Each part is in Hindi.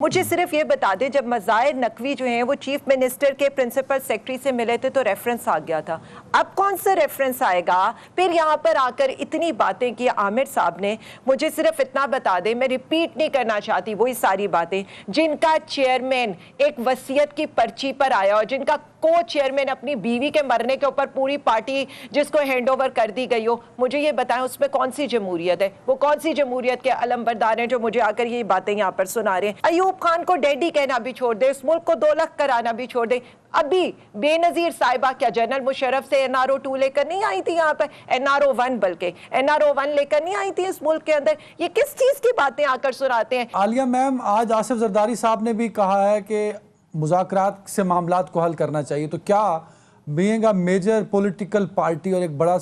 मुझे सिर्फ ये बता दें, जब मज़ाहिर नकवी जो हैं वो चीफ मिनिस्टर के प्रिंसिपल सेक्रेटरी से मिले थे तो रेफरेंस आ गया था। अब कौन सा रेफरेंस आएगा? फिर यहाँ पर आकर इतनी बातें की आमिर साहब ने। मुझे सिर्फ इतना बता दें, मैं रिपीट नहीं करना चाहती वही सारी बातें जिनका चेयरमैन एक वसीयत की पर्ची पर आया और जिनका को चेयरमैन अपनी बीवी के मरने के ऊपर पूरी पार्टी जिसको हैंड ओवर कर दी गई हो, मुझे ये बताएं उसमें कौन सी जमहूरियत है? वो कौन सी जमहूरियत के अलमबरदार हैं जो मुझे आकर ये बातें यहाँ पर सुना रहे हैं? अयूब खान को डैडी कहना भी छोड़ दे, इस मुल्क को 2 लाख कराना भी छोड़ दे। अभी बेनजीर साहिबा क्या जनरल मुशर्रफ से NRO 2 लेकर नहीं आई थी यहाँ पर? NRO 1 बल्कि NRO 1 लेकर नहीं आई थी इस मुल्क के अंदर? ये किस चीज की बातें आकर सुनाते हैं? आलिया मैम, आज आसिफ जरदारी साहब ने भी कहा है कि मुज़ाकरात से मामलात को हल करना चाहिए, तो क्या being a major political party और एक बड़ा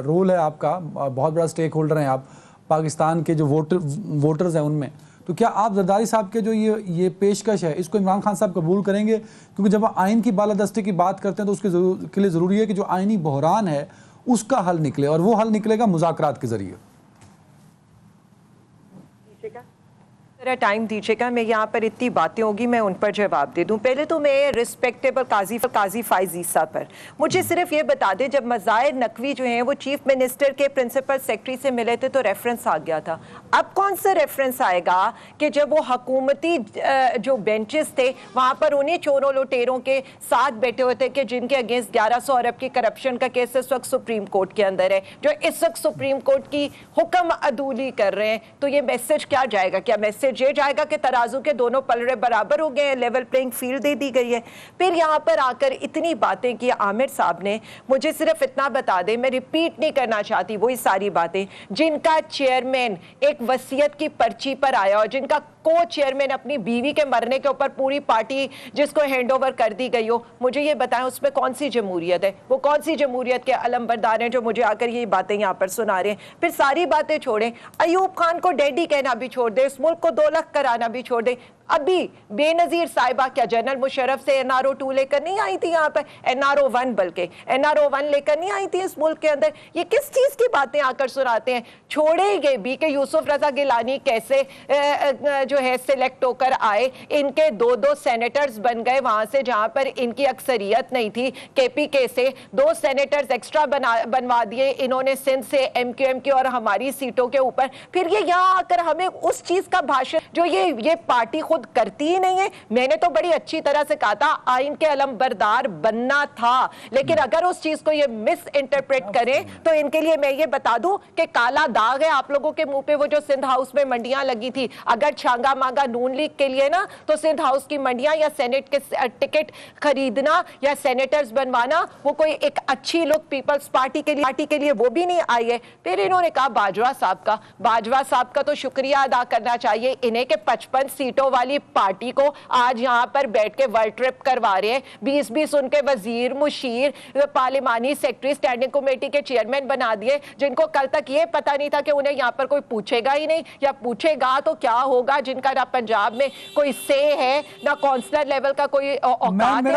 रोल है आपका, बहुत बड़ा स्टेक होल्डर हैं आप पाकिस्तान के जो वोटर्स हैं उनमें, तो क्या आप जरदारी साहब के जो ये पेशकश है इसको इमरान खान साहब कबूल करेंगे? क्योंकि जब आइन की बालादस्ती की बात करते हैं तो उसके लिए ज़रूरी है कि जो आइनी बहरान है उसका हल निकले, और वो हल निकलेगा मुज़ाकरात के ज़रिए। टाइम दीजिएगा, मैं यहाँ पर इतनी बातें होगी मैं उन पर जवाब दे दूं। पहले तो मैं रिस्पेक्टेबल काजी फाइज ईसा पर मुझे सिर्फ ये बता दें, जब मज़ाहिर नकवी जो हैं वो चीफ मिनिस्टर के प्रिंसिपल सेक्रेटरी से मिले थे तो रेफरेंस आ गया था। अब कौन सा रेफरेंस आएगा कि जब वो हुकूमती जो बेंचेस थे वहाँ पर उन्हीं चोरों लुटेरों के साथ बैठे हुए थे कि जिनके अगेंस्ट 1100 अरब की करप्शन का केस इस वक्त सुप्रीम कोर्ट के अंदर है, जो इस वक्त सुप्रीम कोर्ट की हुक्म अदूली कर रहे हैं। तो ये मैसेज क्या जाएगा? क्या मैसेज ये जाएगा कि तराजू के दोनों पलड़े बराबर हो गए हैं, लेवल प्लेइंग फील्ड दे दी गई है? फिर यहाँ पर आकर इतनी बातें की आमिर साहब ने। मुझे सिर्फ इतना बता दें, मैं रिपीट नहीं करना चाहती वही सारी बातें जिनका चेयरमैन एक वसीयत की पर्ची पर आया और जिनका को चेयरमैन अपनी बीवी के मरने के ऊपर पूरी पार्टी जिसको हैंड ओवर कर दी गई हो, मुझे ये बताएं उसमें कौन सी जमहूरियत है? वो कौन सी जमहूरियत के अलमबरदार हैं जो मुझे आकर ये बातें यहाँ पर सुना रहे हैं? फिर सारी बातें छोड़ें, अयूब खान को डैडी कहना भी छोड़ दे, इस मुल्क को 2 लाख कराना भी छोड़ दे। अभी बेनजीर साहिबा क्या जनरल मुशर्रफ से NRO 2 लेकर नहीं आई थी यहाँ पर? NRO 1 बल्कि NRO 1 लेकर नहीं आई थी इस मुल्क के अंदर? ये किस चीज की बातें आकर सुनाते हैं? छोड़ेंगे भी कि यूसुफ रजा गिलानी कैसे जो है सिलेक्ट होकर आए, इनके 2 सेनेटर्स बन गए वहां से जहां पर इनकी अक्सरियत नहीं थी। KPK से 2 सेनेटर्स एक्स्ट्रा बनवा दिए इन्होंने सिंध से MQM की और हमारी सीटों के ऊपर। फिर ये यहाँ आकर हमें उस चीज का भाषण जो ये पार्टी खुद करती ही नहीं है। मैंने तो बड़ी अच्छी तरह से कहा था आइन के अलमबरदार बनना था, लेकिन अगर उस चीज को ये मिस इंटरप्रेट करें तो इनके लिए मैं ये बता दूं कि काला दाग है आप लोगों के मुंह पे। वो जो सिंध हाउस में मंडियां लगी थी, अगर छांगा मांगा नून लीग के लिए ना, तो सिंध हाउस की मंडियां या सेनेट के टिकट खरीदना या सेनेटर्स बनवाना वो कोई एक अच्छी लुक पीपल्स पार्टी के लिए वो भी नहीं आई है। फिर इन्होंने कहा बाजवा साहब का तो शुक्रिया अदा करना चाहिए इन्हें कि 55 सीटों वाली पार्टी को आज यहाँ पर बैठ के वर्ल्ड ट्रिप करवा रहे हैं। 20-20 उनके वजीर, मुशीर, पार्लिमानी सेक्रेटरी, स्टैंडिंग कमेटी के चेयरमैन बना दिए, जिनको कल तक ये पता नहीं था कि उन्हें यहाँ पर कोई पूछेगा ही नहीं, या पूछेगा तो क्या होगा, जिनका ना पंजाब में कोई से है ना काउंसलर लेवल का कोई औकात है।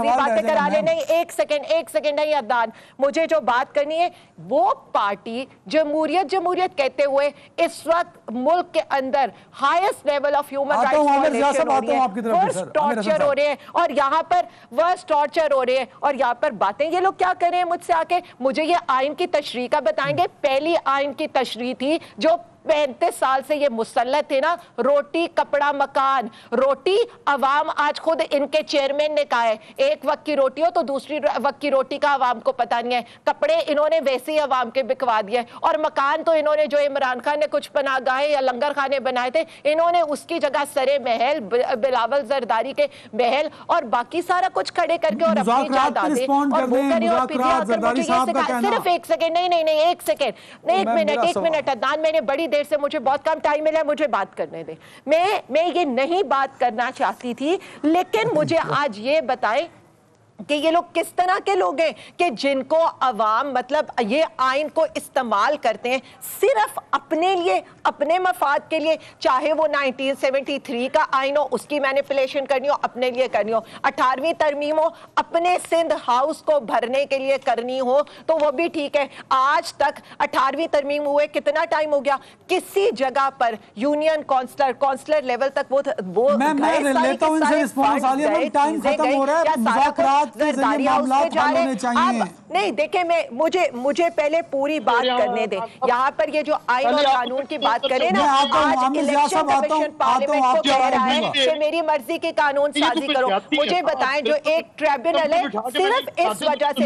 बातें करा ले। नहीं, एक सेकंड नहीं अदनान, मुझे जो बात करनी है वो पार्टी जमहूरियत कहते हुए इस वक्त मुल्क के अंदर highest level of human rights violation हो रही है, वर्स्ट टॉर्चर हो रहे हैं, और यहाँ पर वर्स्ट टॉर्चर हो रहे हैं। और यहाँ पर बातें ये लोग क्या कर रहे हैं मुझसे आके, मुझे ये आइन की तशरीह का बताएंगे। पहली आइन की तशरीह थी जो 35 साल से ये मुसल्लत थे ना, रोटी कपड़ा मकान। रोटी अवाम, आज खुद इनके चेयरमैन ने कहा है एक वक्त की रोटी हो तो दूसरी वक्त की रोटी का अवाम को पता नहीं है। कपड़े इन्होंने वैसे ही अवाम के बिकवा दिए, और मकान तो इन्होंने जो इमरान खान ने कुछ पनाहगाहें या लंगर खाने बनाए थे, इन्होंने उसकी जगह सरे महल, बिलावल जरदारी के महल और बाकी सारा कुछ खड़े करके और अपनी जायदादें और वो करे और फिर आकर मुझे ये सिखा। सिर्फ एक सेकंड, नहीं एक सेकंड, एक मिनट अदनान, मैंने बड़ी देर से, मुझे बहुत कम टाइम मिला है, मुझे बात करने दे। मैं ये नहीं बात करना चाहती थी, लेकिन मुझे आज ये बताएं कि ये लोग किस तरह के लोग हैं कि जिनको अवाम मतलब ये आइन को इस्तेमाल करते हैं सिर्फ अपने लिए, अपने मफाद के लिए, चाहे वो 1973 का आइन हो उसकी मैनिपुलेशन करनी हो, अपने लिए करनी हो, 18वीं तरमीम हो अपने सिंध हाउस को भरने के लिए करनी हो तो वो भी ठीक है। आज तक 18वीं तरमीम हुए कितना टाइम हो गया, किसी जगह पर यूनियन काउंसलर लेवल तक वो मैं लेता हूं इनसे रिस्पॉन्स। आलिया मैम टाइम खत्म हो रहा है, मुज़ाकरात के जरिए मामलात हल होने चाहिए। नहीं देखे, मैं मुझे पहले पूरी बात करने दें। यहाँ पर ये जो आइन और कानून की बात करें ना, आज इलेक्शन कमीशन पार्लियामेंट को कह रहा है कि मेरी मर्जी की कानून साजी करो। मुझे बताएं जो एक ट्रिब्यूनल है सिर्फ इस वजह से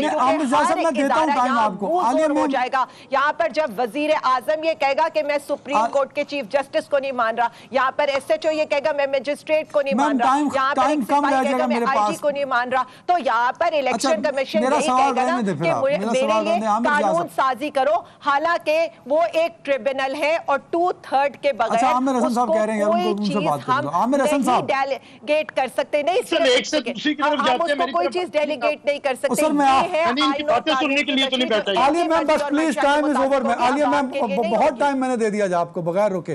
हो जाएगा। यहाँ पर जब वजीर आजम ये कहेगा कि मैं सुप्रीम कोर्ट के चीफ जस्टिस को नहीं मान रहा, यहाँ पर SHO ये कहेगा मैं मजिस्ट्रेट को नहीं मान रहा, यहाँ पर एक सिपाही कहेगा मैं IG को नहीं मान रहा, तो यहाँ पर इलेक्शन कमीशन यही कहेगा ना कि मेरे लिए कानून साजी करो। हालांकि वो एक ट्रिब्यूनल है और 2/3 के बगैर उसको कोई चीज हम नहीं डेलीगेट कर सकते, नहीं हम उसको कोई चीज डेलीगेट नहीं कर सकते। आलिया मैम बस please, time is over. Alia ma'am बहुत टाइम मैंने दे दिया आपको बगैर रुके।